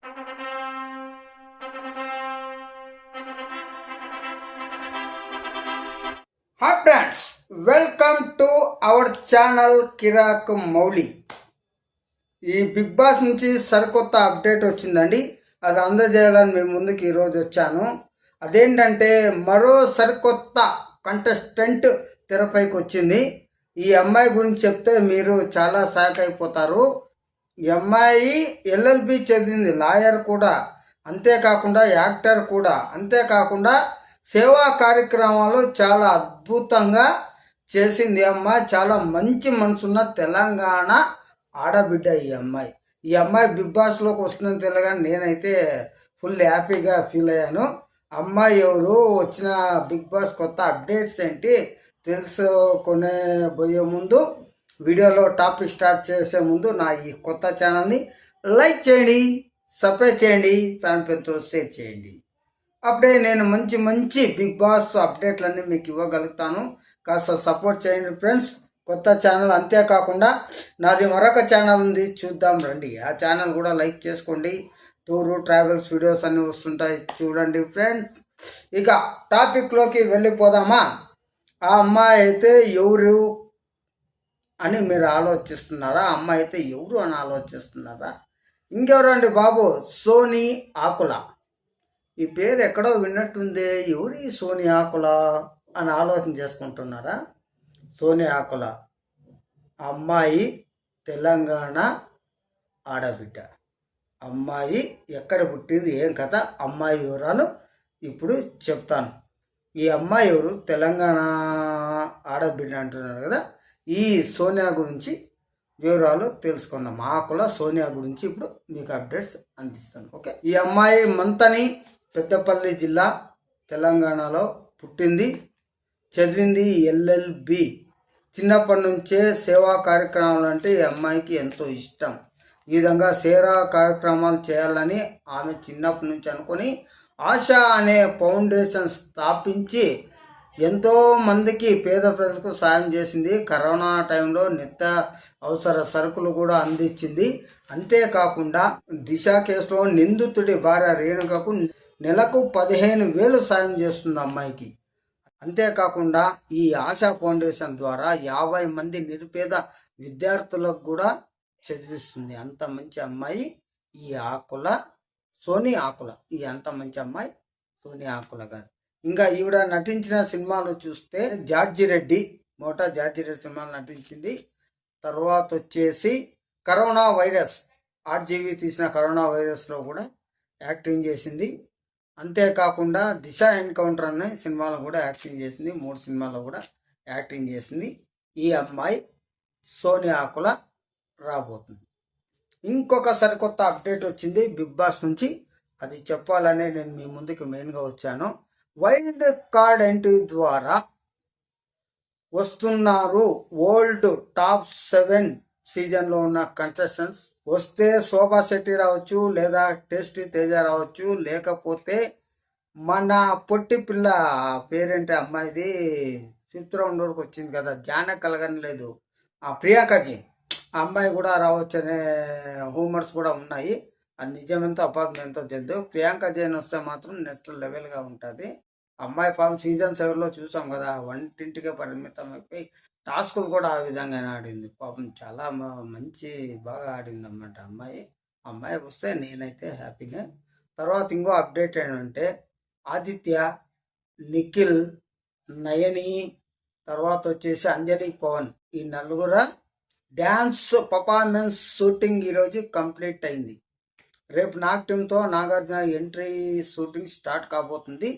Hi friends, welcome to our channel Kirak Mouli. ఈ big boss నుంచి సరికొత్త అప్డేట్ వచ్చిందండి. అది అందజేయాలని మీ ముందుకు ఈరోజు వచ్చాను. అదేంటంటే మరో సరికొత్త కంటెస్టెంట్ తెరపైకి వచ్చింది. ఈ అమ్మాయి గురించి చెప్తే మీరు చాలా షాక్ అయిపోతారు. ఈ అమ్మాయి ఎల్ఎల్బి చదివింది, లాయర్ కూడా, అంతేకాకుండా యాక్టర్ కూడా, అంతేకాకుండా సేవా కార్యక్రమాలు చాలా అద్భుతంగా చేసింది. అమ్మ చాలా మంచి మనసున్న తెలంగాణ ఆడబిడ్డ ఈ అమ్మాయి బిగ్ బాస్లోకి వస్తుందని తెలియగానే నేనైతే ఫుల్ హ్యాపీగా ఫీల్ అయ్యాను. అమ్మాయి ఎవరు, వచ్చిన బిగ్ బాస్ కొత్త అప్డేట్స్ ఏంటి తెలుసుకునే పోయే ముందు, వీడియోలో టాపిక్ స్టార్ట్ చేసే ముందు నా ఈ కొత్త ఛానల్ని లైక్ చేయండి, సబ్స్క్రైబ్ చేయండి, ఫ్యాన్ పేరుతో షేర్ చేయండి. అప్పుడే నేను మంచి మంచి బిగ్ బాస్ అప్డేట్లన్నీ మీకు ఇవ్వగలుగుతాను. కాస్త సపోర్ట్ చేయండి ఫ్రెండ్స్. కొత్త ఛానల్, అంతేకాకుండా నాది మరొక ఛానల్ ఉంది, చూద్దాం రండి. ఆ ఛానల్ కూడా లైక్ చేసుకోండి. టూరు ట్రావెల్స్ వీడియోస్ అన్నీ వస్తుంటాయి, చూడండి ఫ్రెండ్స్. ఇక టాపిక్లోకి వెళ్ళిపోదామా? ఆ అమ్మాయి అయితే ఎవరు అని మీరు ఆలోచిస్తున్నారా? అమ్మాయి అయితే ఎవరు అని ఆలోచిస్తున్నారా? ఇంకెవరు అండి బాబు, సోనీ ఆకుల. ఈ పేరు ఎక్కడో విన్నట్టుంది. ఎవరి సోనీ ఆకుల అని ఆలోచన చేసుకుంటున్నారా? సోనీ ఆకుల అమ్మాయి తెలంగాణ ఆడబిడ్డ. అమ్మాయి ఎక్కడ పుట్టింది, ఏం కథ, అమ్మాయి వివరాలు ఇప్పుడు చెప్తాను. ఈ అమ్మాయి ఎవరు, తెలంగాణ ఆడబిడ్డ అంటున్నారు కదా. ఈ సోనియా గురించి వివరాలు తెలుసుకుందాం. ఆకుల సోనియా గురించి ఇప్పుడు మీకు అప్డేట్స్ అందిస్తాను. ఓకే. ఈ అమ్మాయి మంతని, పెద్దపల్లి జిల్లా, తెలంగాణలో పుట్టింది, చదివింది ఎల్ఎల్బి. చిన్నప్పటి నుంచే సేవా కార్యక్రమాలు అంటే ఈ అమ్మాయికి ఎంతో ఇష్టం. ఈ విధంగా సేవా కార్యక్రమాలు చేయాలని ఆమె చిన్నప్పటి నుంచి అనుకొని ఆశ అనే ఫౌండేషన్ స్థాపించి ఎంతో మందికి, పేద ప్రజలకు సాయం చేసింది. కరోనా టైంలో నిత్య అవసర సరుకులు కూడా అందించింది. అంతేకాకుండా దిశ కేసులో నిందితుడి భార్య రేణుకకు నెలకు 15,000 సాయం చేస్తుంది అమ్మాయికి. అంతేకాకుండా ఈ ఆశా ఫౌండేషన్ ద్వారా 50 మంది నిరుపేద విద్యార్థులకు కూడా చదివిస్తుంది. అంత మంచి అమ్మాయి ఈ ఆకుల, సోనీ ఆకుల. ఈ అంత మంచి అమ్మాయి సోనీ ఆకుల గారు. ఇంకా ఈవిడ నటించిన సినిమాలు చూస్తే జార్జి రెడ్డి సినిమాలు నటించింది. తర్వాత వచ్చేసి కరోనా వైరస్, ఆర్జీవి తీసిన కరోనా వైరస్లో కూడా యాక్టింగ్ చేసింది. అంతేకాకుండా దిశ ఎన్కౌంటర్ అనే సినిమాలో కూడా యాక్టింగ్ చేసింది. 3 సినిమాల్లో కూడా యాక్టింగ్ చేసింది. ఈ అమ్మాయి సోనీ ఆకుల రాబోతుంది. ఇంకొక సరికొత్త అప్డేట్ వచ్చింది బిగ్ బాస్ నుంచి. అది చెప్పాలనే నేను మీ ముందుకు మెయిన్గా వచ్చాను. వైల్డ్ కార్డ్ ఎంట్రీ ద్వారా వస్తున్నారు ఓల్డ్ టాప్ 7 సీజన్లో ఉన్న కంటెస్టెంట్స్. వస్తే శోభా శెట్టి రావచ్చు, లేదా టేస్టీ తేజ రావచ్చు, లేకపోతే మన పొట్టి పిల్ల పేరేంటి అమ్మాయిది, 5th రౌండ్ వరకు వచ్చింది కదా, జాన కలగని లేదు, ఆ ప్రియాంకజీ, ఆ అమ్మాయి కూడా రావచ్చు అనే రూమర్స్ కూడా ఉన్నాయి. అది నిజమెంతో అపార్ట్మెంట్తో తెలియదు. ప్రియాంక జైన్ వస్తే మాత్రం నెక్స్ట్ లెవెల్గా ఉంటుంది. అమ్మాయి పాపం సీజన్ 7లో చూసాం కదా, వంటింటికే పరిమితం అయిపోయి టాస్కులు కూడా ఆ విధంగానే ఆడింది. పాపం చాలా మంచి బాగా ఆడింది అన్నమాట అమ్మాయి వస్తే నేనైతే హ్యాపీగా. తర్వాత ఇంకో అప్డేట్ ఏంటంటే ఆదిత్య, నిఖిల్, నయని, తర్వాత వచ్చేసి అంజలి, పవన్, ఈ నలుగురు డ్యాన్స్ పర్ఫార్మెన్స్ షూటింగ్ ఈరోజు కంప్లీట్ అయింది. రేపు నాగ్ టీంతో నాగార్జున ఎంట్రీ షూటింగ్ స్టార్ట్ కాబోతుంది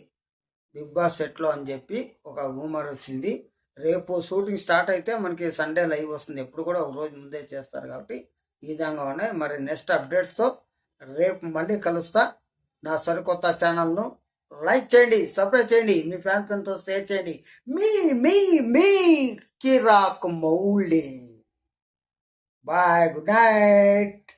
బిగ్ బాస్ సెట్లో అని చెప్పి ఒక రూమర్ వచ్చింది. రేపు షూటింగ్ స్టార్ట్ అయితే మనకి సండే లైవ్ వస్తుంది. ఎప్పుడు కూడా ఒక రోజు ముందే చేస్తారు కాబట్టి ఈ విధంగా ఉన్నాయి. మరి నెక్స్ట్ అప్డేట్స్తో రేపు మళ్ళీ కలుస్తా. నా సరికొత్త ఛానల్ను లైక్ చేయండి, సబ్స్క్రైబ్ చేయండి, మీ ఫ్యాన్ ఫ్రెండ్తో షేర్ చేయండి. మీ కిరాక్ మౌలి. Bye, good night.